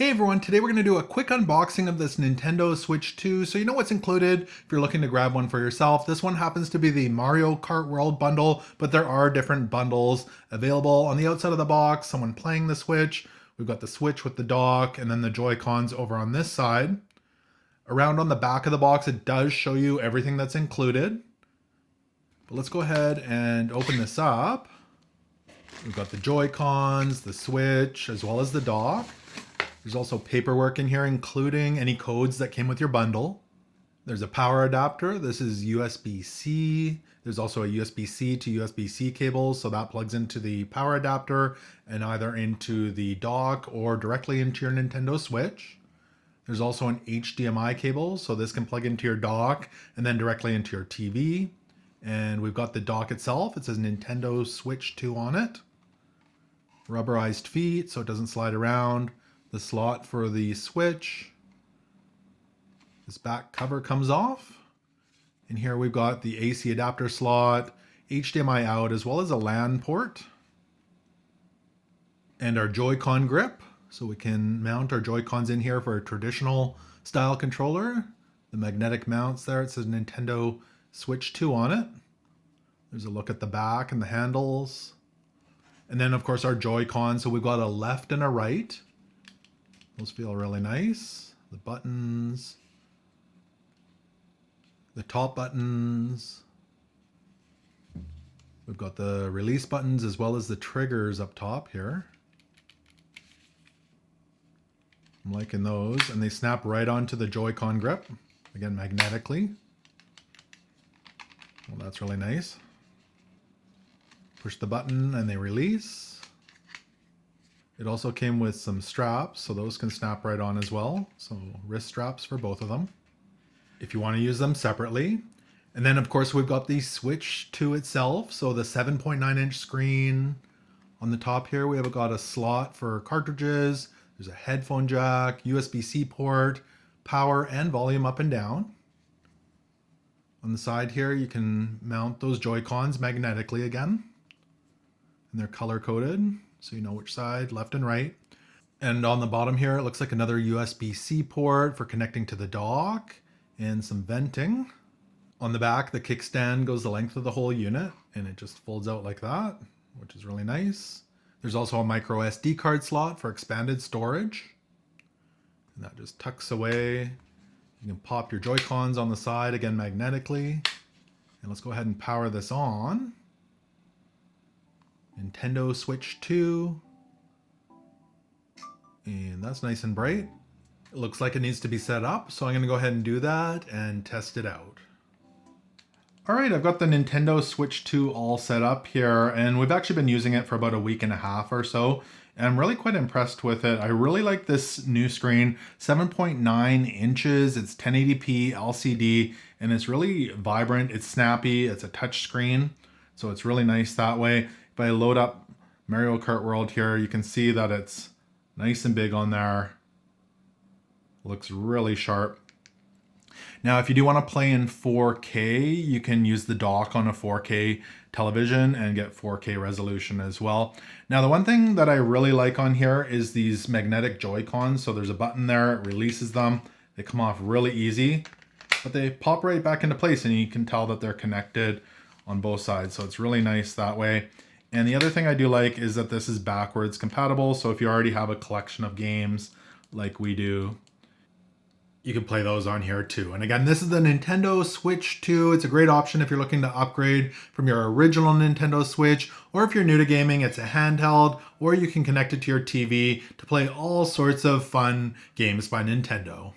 Hey everyone, today we're going to do a quick unboxing of this Nintendo Switch 2 so you know what's included if you're looking to grab one for yourself. This one happens to be the Mario Kart World bundle, but there are different bundles available. On the outside of the box, someone playing the Switch. We've got the Switch with the dock and then the Joy-Cons over on this side. Around on the back of the box, it does show you everything that's included. But let's go ahead and open this up. We've got the Joy-Cons, the Switch, as well as the dock. There's also paperwork in here, including any codes that came with your bundle. There's a power adapter. This is USB-C. There's also a USB-C to USB-C cable, so that plugs into the power adapter and either into the dock or directly into your Nintendo Switch. There's also an HDMI cable, so this can plug into your dock and then directly into your TV. And we've got the dock itself. It says Nintendo Switch 2 on it. Rubberized feet, so it doesn't slide around. The slot for the Switch. This back cover comes off. And here we've got the AC adapter slot, HDMI out, as well as a LAN port. And our Joy-Con grip. So we can mount our Joy-Cons in here for a traditional style controller. The magnetic mounts there, it says Nintendo Switch 2 on it. There's a look at the back and the handles. And then of course our Joy-Con, so we've got a left and a right. Those feel really nice. The buttons, the top buttons. We've got the release buttons as well as the triggers up top here. I'm liking those, and they snap right onto the Joy-Con grip, again magnetically. Well, that's really nice. Push the button and they release. It also came with some straps, so those can snap right on as well. So wrist straps for both of them, if you want to use them separately. And then of course we've got the Switch 2 itself. So the 7.9-inch screen. On the top here we've got a slot for cartridges. There's a headphone jack, USB-C port, power and volume up and down. On the side here you can mount those Joy-Cons magnetically again. And they're color coded, so you know which side, left and right. And on the bottom here, it looks like another USB-C port for connecting to the dock and some venting. On the back, the kickstand goes the length of the whole unit and it just folds out like that, which is really nice. There's also a micro SD card slot for expanded storage. And that just tucks away. You can pop your Joy-Cons on the side, again magnetically. And let's go ahead and power this on. Nintendo Switch 2. And that's nice and bright. It looks like it needs to be set up, so I'm going to go ahead and do that and test it out. Alright, I've got the Nintendo Switch 2 all set up here, and we've actually been using it for about a week and a half or so, and I'm really quite impressed with it. I really like this new screen, 7.9 inches, it's 1080p LCD, and it's really vibrant, it's snappy, it's a touch screen, so it's really nice that way. If I load up Mario Kart World here, you can see that it's nice and big on there. Looks really sharp. Now, if you do want to play in 4K, you can use the dock on a 4K television and get 4K resolution as well. Now, the one thing that I really like on here is these magnetic Joy-Cons. So there's a button there, it releases them. They come off really easy, but they pop right back into place and you can tell that they're connected on both sides. So it's really nice that way. And the other thing I do like is that this is backwards compatible. So if you already have a collection of games like we do, you can play those on here too. And again, this is the Nintendo Switch 2. It's a great option if you're looking to upgrade from your original Nintendo Switch, or if you're new to gaming, it's a handheld, or you can connect it to your TV to play all sorts of fun games by Nintendo.